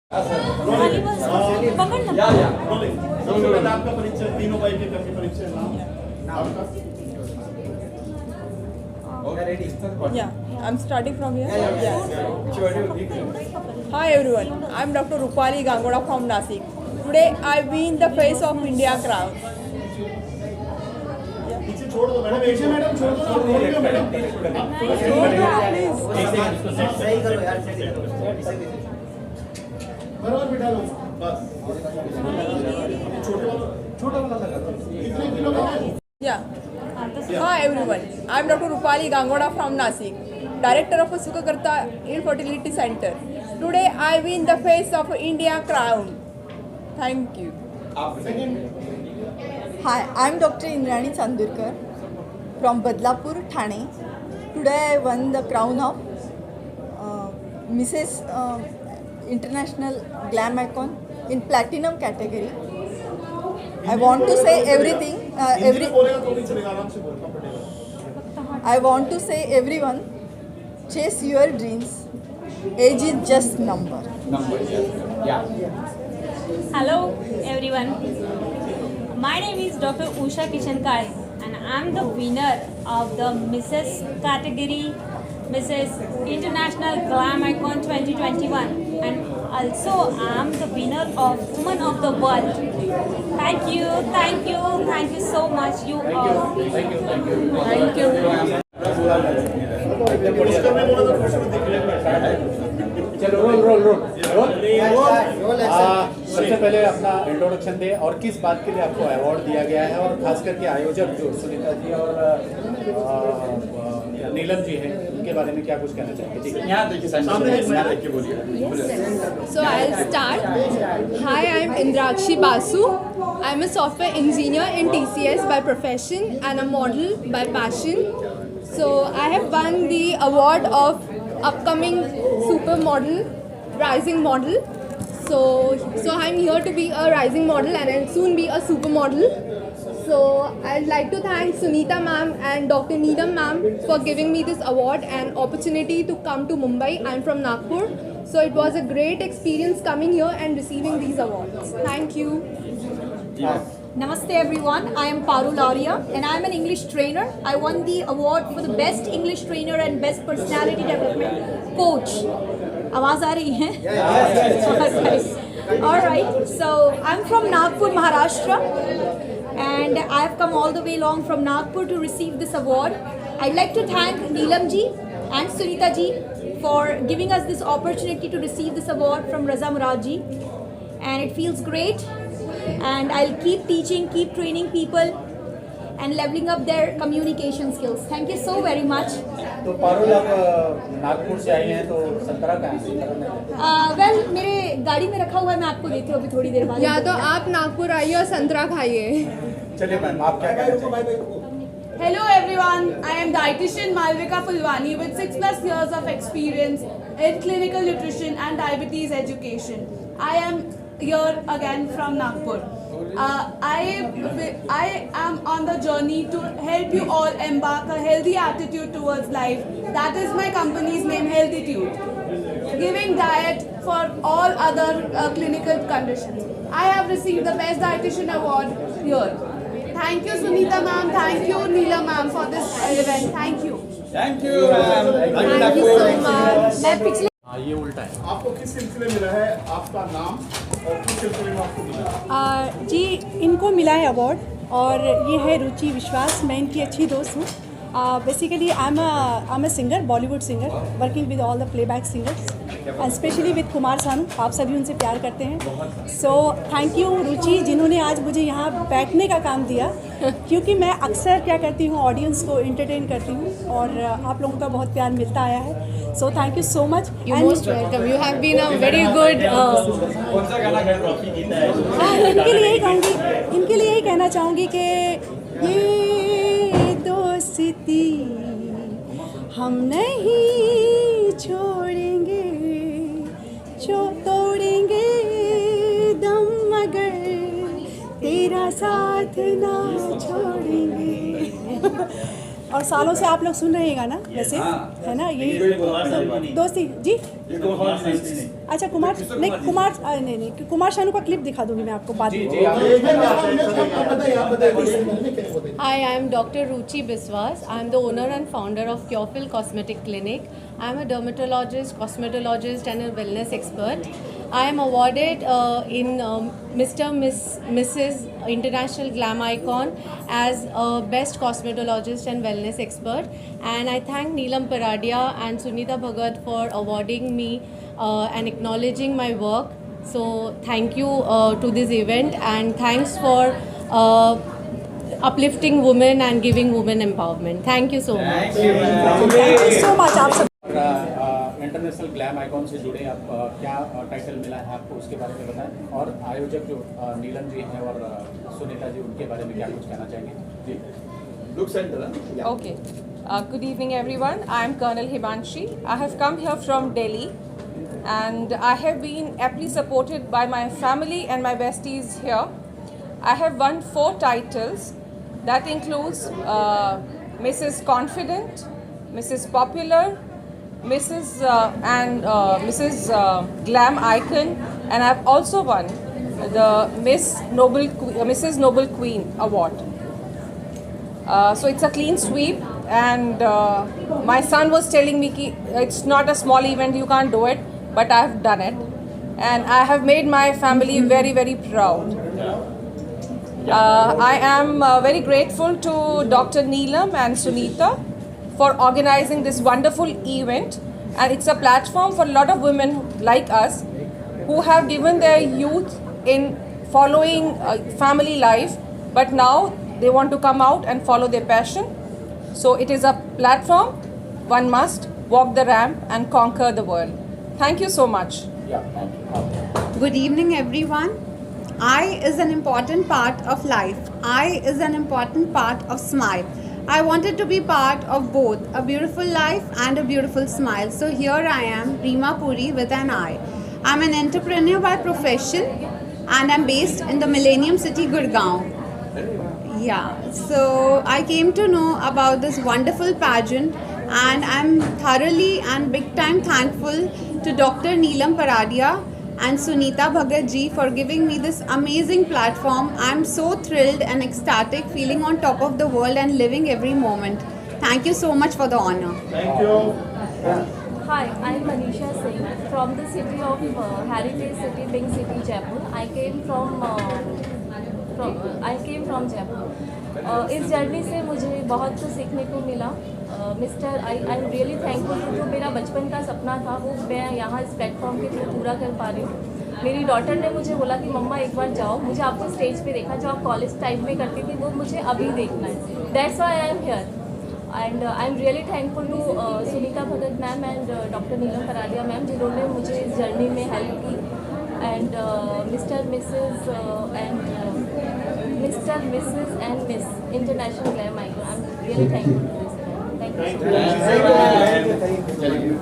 आपका परिचय तीनों भाई के करके परिचय नाम Yeah, I'm starting from here. Hi everyone, I'm Dr. Rupali Gangoda from Nasik. Today I've been the face of India crowd. पीछे छोड़ दो मैडम, पीछे मैडम छोड़ दो, रोल क्यों मैडम? सही करो यार, सही करो। बराबर बिठा लो बस। छोटा वाला लगा दो। कितने किलो का है? Yeah. Hi everyone, I'm Dr. Rupali Gangoda from Nasik, Director of Sukhakarta Infertility Center. Today I win the face of India crown. Thank you. Hi, I'm Dr. Indrani Chandurkar from Badlapur, Thane. Today I won the crown of Mrs. International Glam Icon in Platinum category. I want to say everything. I want to say everyone, chase your dreams. Age is just number. Hello everyone. My name is Dr. Usha Kishankar and I am the winner of the Mrs. category, Mrs. International Glam Icon 2021, and also I am the winner of Woman of the World. Thank you, thank you, thank you so much, you all. Thank you. चलो role सबसे पहले अपना introduction दे और किस बात के लिए आपको अवार्ड दिया गया है, और खास करके आयोजक जो सुनीता जी और नीलम जी हैं उनके बारे में क्या कुछ कहना चाहेंगे? जी यहाँ देखिए, सामने देखिए बोलिए। So I'll start. Hi, I'm Indrakshi Basu. I'm a software engineer in TCS by profession and a model by passion. So I have won the award of upcoming supermodel, rising model. So I'm here to be a rising model and I'll soon be a supermodel. So I'd like to thank Sunita ma'am and Dr. Needham ma'am for giving me this award and opportunity to come to Mumbai. I'm from Nagpur. So it was a great experience coming here and receiving these awards. Thank you. Namaste everyone, I am Paru Lauria and I am an English trainer. I won the award for the best English trainer and best personality development coach. आवाज आ रही है? Alright, so I'm from Nagpur, Maharashtra, and I have come all the way along from Nagpur to receive this award. I'd like to thank Neelam ji and Sunita ji for giving us this opportunity to receive this award from Raza Murad ji, and it feels great. And I'll keep teaching, keep training people and leveling up their communication skills. Thank you so very much. तो पारुल, आप नागपुर से आई हैं तो संतरा कहाँ है? Well, मेरे गाड़ी में रखा हुआ है, मैं आपको देती हूँ अभी थोड़ी देर बाद। या तो आप नागपुर आइए और संतरा खाइए। चलिए मैम, आप क्या कह रहे हैं? Hello everyone, I am dietitian Malvika Fulwani with 6+ years of experience in clinical nutrition and diabetes education. I am here again from Nagpur. I am on the journey to help you all embark a healthy attitude towards life. That is my company's name, Healthitude, giving diet for all other clinical conditions. I have received the Best Dietitian Award here. Thank you Sunita ma'am, thank you Neela ma'am for this event. Thank you. Thank you ma'am. Thank you so much. मैं पिछले ये उल्टा है। आपको किस सिलसिले मिला है आपका नाम और किस सिलसिले में आपको मिला? जी, इनको मिला है अवार्ड और ये है रुचि विश्वास, मैं इनकी अच्छी दोस्त हूँ। Basically I am a singer, Bollywood singer, working with all the playback singers and specially with Kumar Sanu. आप सभी उनसे प्यार करते हैं। सो थैंक यू रुचि, जिन्होंने आज मुझे यहाँ बैठने का काम दिया, क्योंकि मैं अक्सर क्या करती हूँ, ऑडियंस को एंटरटेन करती हूँ और आप लोगों का बहुत प्यार मिलता आया है। So thank you so much. You most welcome. You have been a very good. इनके लिए यही कहूँगी, इनके लिए यही कहना चाहूँगी कि ये दोस्ती हम नहीं छोड़ेंगे, जो तोड़ेंगे दम मगर तेरा साथ ना छोड़ेंगे। और सालों से आप लोग सुन रहे हैं गाना वैसे, है ना? यही दोस्ती जी। अच्छा कुमार नहीं कुमार नहीं कुमार शानू का क्लिप दिखा दूंगी मैं आपको बाद में। Hi, I am Dr. Ruchi Biswas. I am the owner and founder of Curefil Cosmetic Clinic. I am a dermatologist, cosmetologist and a wellness expert. I am awarded in Mrs. International Glam Icon as Best Cosmetologist and Wellness Expert. And I thank Neelam Paradia and Sunita Bhagat for awarding me and acknowledging my work. So thank you to this event, and thanks for uplifting women and giving women empowerment. Thank you so much. Thank you so much आप सब। International glam icon से जुड़े आप क्या title मिला है आपको, उसके बारे में बताएं, और आयोजक जो नीलम जी हैं और सुनीता जी, उनके बारे में क्या कुछ कहना चाहेंगे जी। Look center. Yeah. Okay. Good evening, everyone. I am Colonel Himanshi. I have come here from Delhi, and I have been aptly supported by my family and my besties here. I have won 4 titles. That includes Mrs. Confident, Mrs. Popular, Mrs. Glam Icon, and I have also won the Mrs. Noble Queen Award. So it's a clean sweep, and my son was telling me ki it's not a small event, you can't do it, but I have done it, and I have made my family very, very proud. I am very grateful to Dr. Neelam and Sunita for organizing this wonderful event, and it's a platform for a lot of women like us who have given their youth in following family life, but now they want to come out and follow their passion. So it is a platform. One must walk the ramp and conquer the world. Thank you so much. Good evening, everyone. I is an important part of life. I is an important part of smile. I wanted to be part of both a beautiful life and a beautiful smile. So here I am, Reema Puri with an I. I'm an entrepreneur by profession, and I'm based in the Millennium City, Gurgaon. Yeah, so I came to know about this wonderful pageant, and I'm thoroughly and big time thankful to Dr. Neelam Paradia and Sunita Bhagat ji for giving me this amazing platform. I'm so thrilled and ecstatic, feeling on top of the world and living every moment. Thank you so much for the honor. Thank you. Hi, I'm Manisha Singh from the city of Heritage City, Pink City, Jaipur. I came from Jaipur. इस journey से मुझे बहुत कुछ सीखने को मिला। Mister I am really thankful, जो मेरा बचपन का सपना था वो मैं यहाँ इस प्लेटफॉर्म के थ्रू पूरा कर पा रही हूँ। मेरी डॉटर ने मुझे बोला कि मम्मा एक बार जाओ, मुझे आपको स्टेज पे देखा जो आप कॉलेज टाइम में करती थी, वो मुझे अभी देखना है। That's why I am here, and I am really thankful to Sunita Bhagat ma'am and doctor Neelam Paradia ma'am, जिन्होंने मुझे इस जर्नी में हेल्प की, and mister missus and miss international glam icon. I am really thankful to this. Thank you so much.